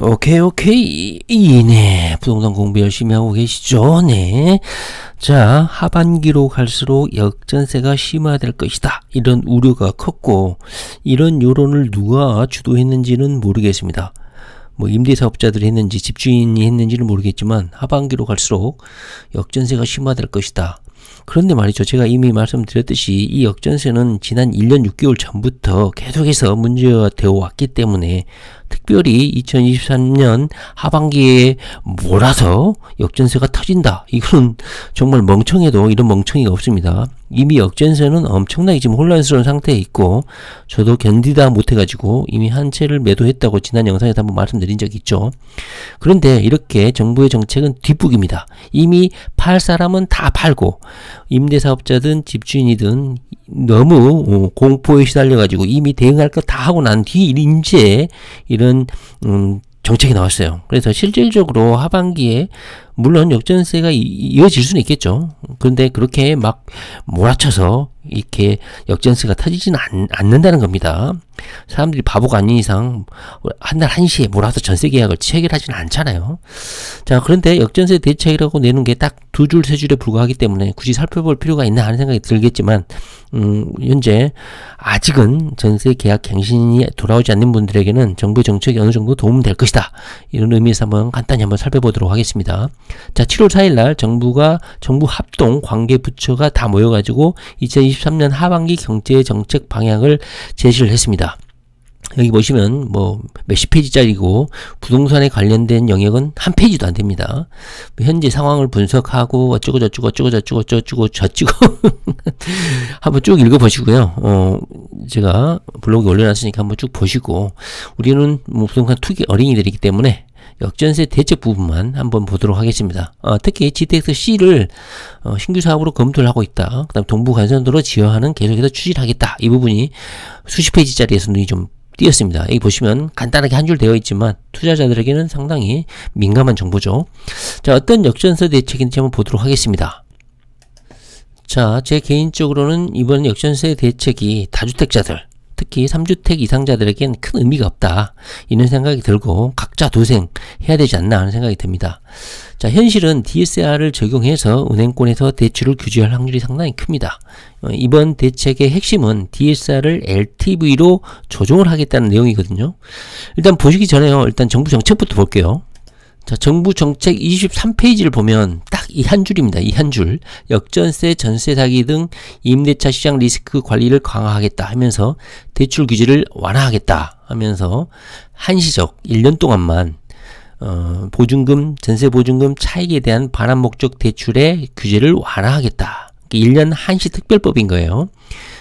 오케이. 네. 부동산 공부 열심히 하고 계시죠? 네. 자, 하반기로 갈수록 역전세가 심화될 것이다. 이런 우려가 컸고, 이런 여론을 누가 주도했는지는 모르겠습니다. 뭐 임대사업자들이 했는지 집주인이 했는지는 모르겠지만 하반기로 갈수록 역전세가 심화될 것이다. 그런데 말이죠. 제가 이미 말씀드렸듯이 이 역전세는 지난 1년 6개월 전부터 계속해서 문제가 되어 왔기 때문에 특별히 2023년 하반기에 몰아서 역전세가 터진다. 이건 정말 멍청해도 이런 멍청이가 없습니다. 이미 역전세는 엄청나게 지금 혼란스러운 상태에 있고 저도 견디다 못해가지고 이미 한 채를 매도했다고 지난 영상에서 한번 말씀드린 적이 있죠. 그런데 이렇게 정부의 정책은 뒷북입니다. 이미 팔 사람은 다 팔고 임대사업자든 집주인이든 너무 공포에 시달려가지고 이미 대응할 거 다 하고 난 뒤 이제 이런 정책이 나왔어요. 그래서 실질적으로 하반기에 물론 역전세가 이어질 수는 있겠죠. 그런데 그렇게 막 몰아쳐서 이렇게 역전세가 터지지는 않는다는 겁니다. 사람들이 바보가 아닌 이상 한 달 한시에 몰아서 전세 계약을 체결하지는 않잖아요. 자, 그런데 역전세 대책이라고 내는 게 딱 두 줄, 세 줄에 불과하기 때문에 굳이 살펴볼 필요가 있나 하는 생각이 들겠지만 현재 아직은 전세 계약 갱신이 돌아오지 않는 분들에게는 정부의 정책이 어느 정도 도움이 될 것이다. 이런 의미에서 간단히 한번 살펴보도록 하겠습니다. 자, 7월 4일날 정부 합동 관계부처가 다 모여가지고 2023년 하반기 경제정책 방향을 제시를 했습니다. 여기 보시면 몇십 페이지짜리고 부동산에 관련된 영역은 한 페이지도 안 됩니다. 현재 상황을 분석하고 어쩌고 저쩌고 한번 쭉 읽어보시고요. 제가 블로그에 올려놨으니까 한번 쭉 보시고 우리는 부동산 투기 어린이들이기 때문에 역전세 대책 부분만 한번 보도록 하겠습니다. 특히 GTX-C를 신규 사업으로 검토를 하고 있다. 그 다음 동부간선도로 지어하는 계속해서 추진하겠다. 이 부분이 수십 페이지짜리에서 눈이 좀 띄었습니다. 여기 보시면 간단하게 한 줄 되어 있지만 투자자들에게는 상당히 민감한 정보죠. 자, 어떤 역전세 대책인지 한번 보도록 하겠습니다. 자, 제 개인적으로는 이번 역전세 대책이 다주택자들 특히 3주택 이상자들에겐 큰 의미가 없다. 이런 생각이 들고 각자 도생해야 되지 않나 하는 생각이 듭니다. 자, 현실은 DSR을 적용해서 은행권에서 대출을 규제할 확률이 상당히 큽니다. 이번 대책의 핵심은 DSR을 LTV로 조정을 하겠다는 내용이거든요. 일단 보시기 전에요. 일단 정부 정책부터 볼게요. 자, 정부 정책 23페이지를 보면 딱 이 한 줄입니다. 이 한 줄. 역전세, 전세 사기 등 임대차 시장 리스크 관리를 강화하겠다 하면서 대출 규제를 완화하겠다 하면서 한시적 1년 동안만 보증금, 전세 보증금 차익에 대한 반환 목적 대출의 규제를 완화하겠다. 1년 한시 특별법인 거예요.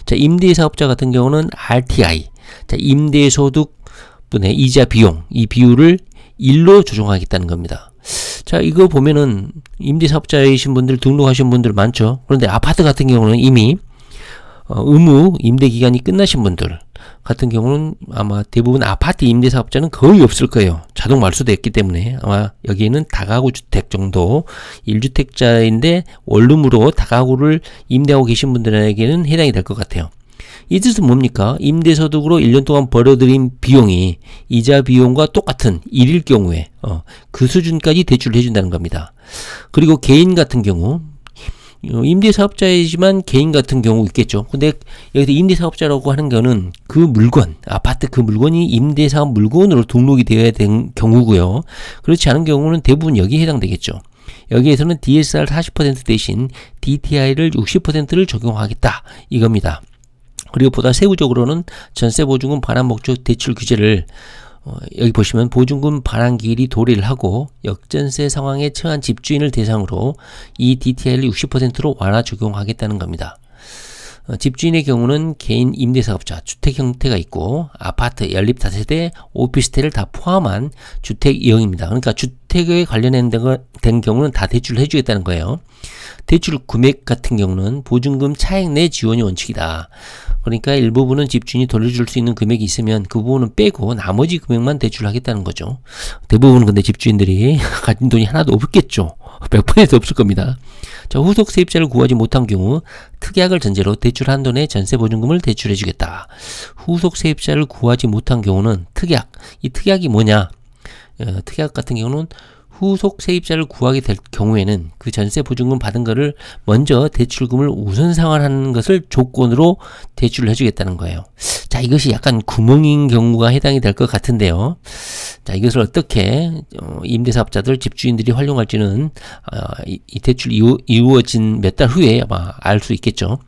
자, 임대사업자 같은 경우는 RTI, 자, 임대소득 분의 이자 비용, 이 비율을 1로 조정하겠다는 겁니다. 자, 이거 보면은 임대사업자이신 분들, 등록하신 분들 많죠. 그런데 아파트 같은 경우는 이미 의무 임대기간이 끝나신 분들 같은 경우는 아마 대부분 아파트 임대사업자는 거의 없을 거예요. 자동 말소됐기 때문에 아마 여기에는 다가구 주택 정도 1주택자인데 원룸으로 다가구를 임대하고 계신 분들에게는 해당이 될 것 같아요. 이 뜻은 뭡니까? 임대소득으로 1년 동안 벌어들인 비용이 이자 비용과 똑같은 일일 경우에 그 수준까지 대출을 해준다는 겁니다. 그리고 개인 같은 경우 임대사업자이지만 개인 같은 경우 있겠죠. 근데 여기서 임대사업자라고 하는 거는 그 물건, 아파트 그 물건이 임대사업 물건으로 등록이 되어야 된 경우고요. 그렇지 않은 경우는 대부분 여기에 해당되겠죠. 여기에서는 DSR 40% 대신 DTI를 60%를 적용하겠다 이겁니다. 그리고 보다 세부적으로는 전세 보증금 반환 목적 대출 규제를 여기 보시면 보증금 반환 기일이 도래를 하고 역전세 상황에 처한 집주인을 대상으로 이 DTI를 60%로 완화 적용하겠다는 겁니다. 집주인의 경우는 개인 임대사업자, 주택 형태가 있고 아파트, 연립 다세대, 오피스텔을 다 포함한 주택 이용입니다. 그러니까 주택에 관련된 경우는 다 대출을 해주겠다는 거예요. 대출 금액 같은 경우는 보증금 차액 내 지원이 원칙이다. 그러니까 일부분은 집주인이 돌려줄 수 있는 금액이 있으면 그 부분은 빼고 나머지 금액만 대출하겠다는 거죠. 대부분은 근데 집주인들이 가진 돈이 하나도 없겠죠. 100% 없을 겁니다. 자, 후속 세입자를 구하지 못한 경우 특약을 전제로 대출 한도 내 전세 보증금을 대출해 주겠다. 후속 세입자를 구하지 못한 경우는 특약, 이 특약이 뭐냐? 특약 같은 경우는 후속 세입자를 구하게 될 경우에는 그 전세 보증금 받은 거를 먼저 대출금을 우선 상환하는 것을 조건으로 대출을 해주겠다는 거예요. 자, 이것이 약간 구멍인 경우가 해당이 될 것 같은데요. 자, 이것을 어떻게 임대사업자들, 집주인들이 활용할지는 이 대출이 이루어진 몇 달 후에 아마 알 수 있겠죠.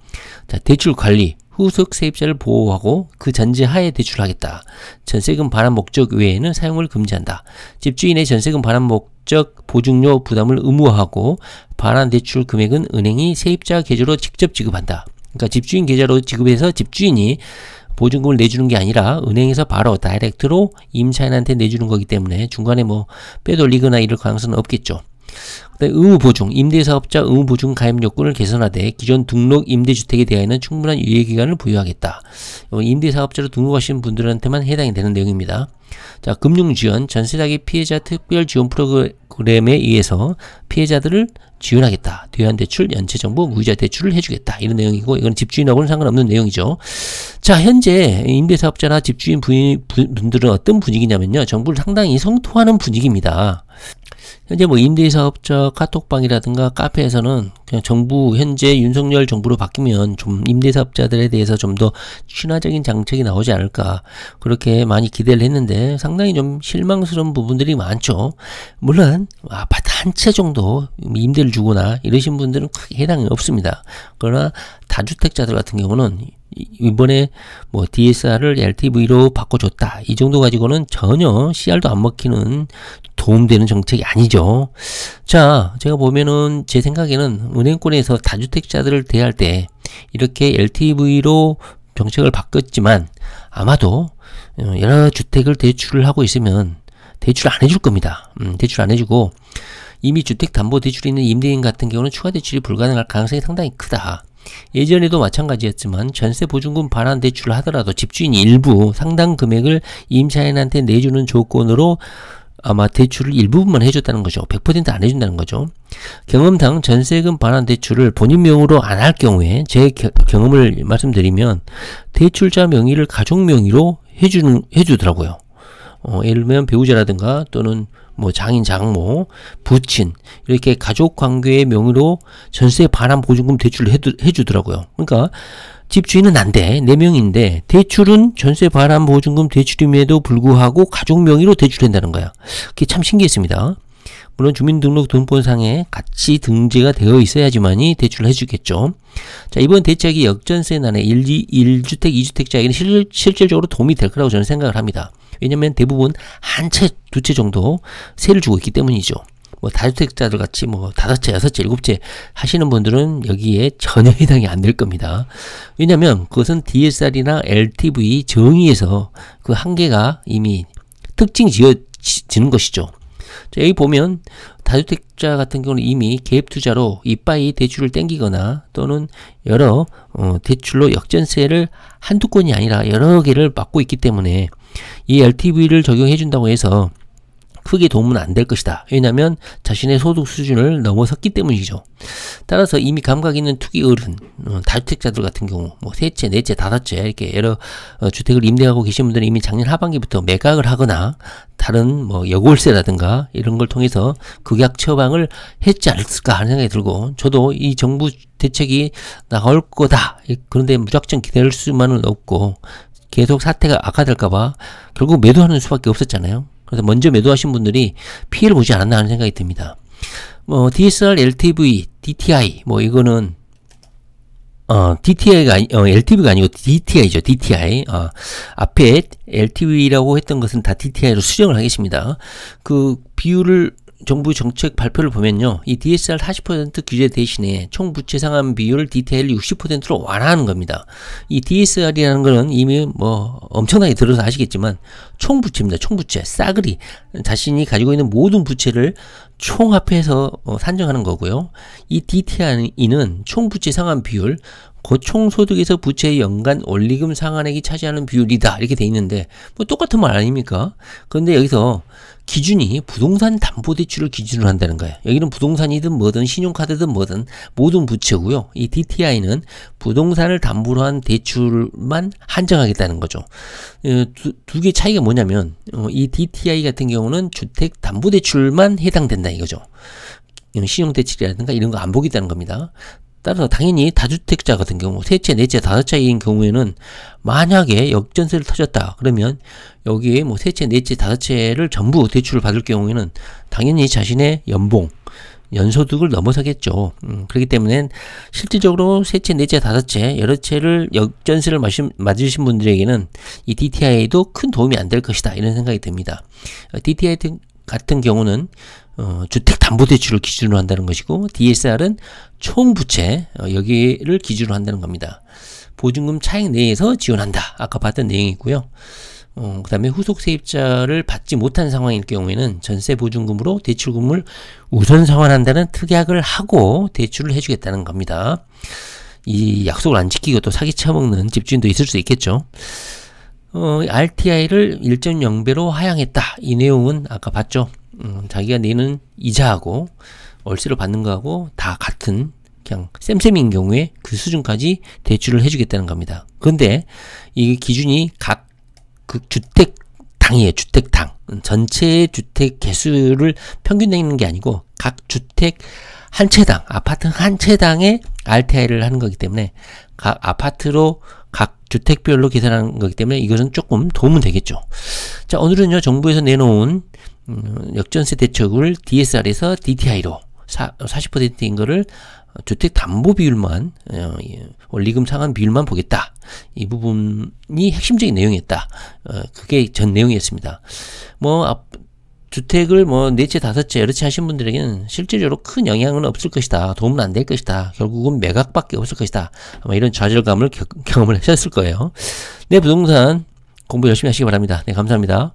자, 대출 관리. 후속 세입자를 보호하고 그 전제 하에 대출하겠다. 전세금 반환 목적 외에는 사용을 금지한다. 집주인의 전세금 반환 목적 보증료 부담을 의무화하고 반환 대출 금액은 은행이 세입자 계좌로 직접 지급한다. 그러니까 집주인 계좌로 지급해서 집주인이 보증금을 내주는 게 아니라 은행에서 바로 다이렉트로 임차인한테 내주는 거기 때문에 중간에 뭐 빼돌리거나 이럴 가능성은 없겠죠. 의무보증, 임대사업자 의무보증 가입 요건을 개선하되 기존 등록 임대주택에 대하여는 충분한 유예기간을 부여하겠다. 임대사업자로 등록하신 분들한테만 해당이 되는 내용입니다. 자, 금융지원, 전세사기 피해자 특별지원 프로그램에 의해서 피해자들을 지원하겠다. 대환대출, 연체정보, 무이자 대출을 해주겠다. 이런 내용이고 이건 집주인하고는 상관없는 내용이죠. 자, 현재 임대사업자나 집주인 분들은 어떤 분위기냐면요. 정부를 상당히 성토하는 분위기입니다. 현재 뭐 임대사업자 카톡방이라든가 카페에서는 그냥 정부 현재 윤석열 정부로 바뀌면 좀 임대사업자들에 대해서 좀 더 친화적인 정책이 나오지 않을까 그렇게 많이 기대를 했는데 상당히 좀 실망스러운 부분들이 많죠. 물론 아파트 한 채 정도 임대를 주거나 이러신 분들은 크게 해당이 없습니다. 그러나 다주택자들 같은 경우는 이번에 뭐 DSR을 LTV로 바꿔줬다. 이 정도 가지고는 전혀 CR도 안 먹히는 도움되는 정책이 아니죠. 자, 제가 보면은 제 생각에는 은행권에서 다주택자들을 대할 때 이렇게 LTV로 정책을 바꿨지만 아마도 여러 주택을 대출을 하고 있으면 대출 안 해줄 겁니다. 대출 안 해주고 이미 주택담보대출이 있는 임대인 같은 경우는 추가 대출이 불가능할 가능성이 상당히 크다. 예전에도 마찬가지였지만 전세보증금 반환 대출을 하더라도 집주인이 일부 상당 금액을 임차인한테 내주는 조건으로 아마 대출을 일부분만 해줬다는 거죠. 100% 안 해준다는 거죠. 경험상 전세금 반환 대출을 본인 명의로 안 할 경우에 제 경험을 말씀드리면 대출자 명의를 가족 명의로 해주더라고요. 예를 들면 배우자라든가 또는 뭐 장인, 장모, 부친 이렇게 가족 관계의 명의로 전세 반환 보증금 대출을 해주더라고요. 그러니까 집주인은 안 돼. 4명인데 대출은 전세 반환 보증금 대출임에도 불구하고 가족 명의로 대출한다는 거야. 그게 참 신기했습니다. 물론 주민등록등본상에 같이 등재가 되어 있어야지만이 대출을 해주겠죠. 자, 이번 대책이 역전세난의 1주택, 2주택자에게는 실질적으로 도움이 될 거라고 저는 생각을 합니다. 왜냐면 대부분 한 채, 두 채 정도 세를 주고 있기 때문이죠. 뭐 다주택자들 같이 뭐 5채, 6채, 7채 하시는 분들은 여기에 전혀 해당이 안 될 겁니다. 왜냐면 그것은 DSR이나 LTV 정의에서 그 한계가 이미 특징 지어지는 것이죠. 자, 여기 보면 다주택자 같은 경우는 이미 개입투자로 이빠이 대출을 땡기거나 또는 여러 대출로 역전세를 한두 건이 아니라 여러 개를 받고 있기 때문에 이 LTV를 적용해 준다고 해서 크게 도움은 안 될 것이다. 왜냐하면 자신의 소득 수준을 넘어섰기 때문이죠. 따라서 이미 감각 있는 투기 어른, 다주택자들 같은 경우 뭐 3채, 4채, 5채 이렇게 여러 주택을 임대하고 계신 분들은 이미 작년 하반기부터 매각을 하거나 다른 뭐 여골세라든가 이런 걸 통해서 극약 처방을 했지 않을까 하는 생각이 들고 저도 이 정부 대책이 나올 거다. 그런데 무작정 기다릴 수만은 없고 계속 사태가 악화될까봐 결국 매도하는 수밖에 없었잖아요. 그래서 먼저 매도하신 분들이 피해를 보지 않았나 하는 생각이 듭니다. 뭐 DSR, LTV, DTI 뭐 이거는 DTI가 LTV가 아니고 DTI죠. DTI. 앞에 LTV라고 했던 것은 다 DTI로 수정을 하겠습니다. 그 비율을 정부 정책 발표를 보면요. 이 DSR 40% 규제 대신에 총 부채 상환 비율 DTI를 60%로 완화하는 겁니다. 이 DSR이라는 거는 이미 뭐 엄청나게 들어서 아시겠지만 총 부채입니다. 총 부채. 싸그리 자신이 가지고 있는 모든 부채를 총합해서 산정하는 거고요. 이 DTI는 총 부채 상환 비율 그 총소득에서 부채의 연간 원리금 상환액이 차지하는 비율이다 이렇게 돼 있는데 뭐 똑같은 말 아닙니까? 그런데 여기서 기준이 부동산 담보대출을 기준으로 한다는 거예요. 여기는 부동산이든 뭐든 신용카드든 뭐든 모든 부채고요. 이 DTI는 부동산을 담보로 한 대출만 한정하겠다는 거죠. 두 개 차이가 뭐냐면 이 DTI 같은 경우는 주택담보대출만 해당된다 이거죠. 신용대출이라든가 이런 거 안 보겠다는 겁니다. 따라서 당연히 다주택자 같은 경우 세 채, 네 채, 다섯 채인 경우에는 만약에 역전세를 터졌다 그러면 여기에 뭐 세 채, 네 채, 다섯 채를 전부 대출을 받을 경우에는 당연히 자신의 연봉, 연소득을 넘어서겠죠. 그렇기 때문에 실질적으로 세 채, 네 채, 다섯 채, 여러 채를 역전세를 맞으신 분들에게는 이 DTI도 큰 도움이 안 될 것이다 이런 생각이 듭니다. DTI 같은 경우는 주택담보대출을 기준으로 한다는 것이고 DSR은 총부채 여기를 기준으로 한다는 겁니다. 보증금 차액 내에서 지원한다. 아까 봤던 내용이고요. 그 다음에 후속 세입자를 받지 못한 상황일 경우에는 전세 보증금으로 대출금을 우선 상환한다는 특약을 하고 대출을 해주겠다는 겁니다. 이 약속을 안 지키고 또 사기 쳐먹는 집주인도 있을 수 있겠죠. RTI를 1.0배로 하향했다. 이 내용은 아까 봤죠. 자기가 내는 이자하고 월세를 받는 거하고 다 같은 그냥 쌤쌤인 경우에 그 수준까지 대출을 해주겠다는 겁니다. 그런데 이 기준이 각 그 주택당이에요. 주택당. 전체 주택 개수를 평균 내는 게 아니고 각 주택 한 채당, 아파트 한 채당에 RTI를 하는 거기 때문에 각 아파트로 각 주택별로 계산하는 거기 때문에 이것은 조금 도움은 되겠죠. 자, 오늘은요 정부에서 내놓은 역전세 대책을 DSR에서 DTI로 40%인 거를 주택담보 비율만 원리금 상환 비율만 보겠다. 이 부분이 핵심적인 내용이었다. 그게 전 내용이었습니다. 뭐 주택을 뭐 4채, 5채, 여러 채 하신 분들에게는 실질적으로 큰 영향은 없을 것이다. 도움은 안 될 것이다. 결국은 매각밖에 없을 것이다. 아마 이런 좌절감을 경험을 하셨을 거예요. 네, 부동산 공부 열심히 하시기 바랍니다. 네, 감사합니다.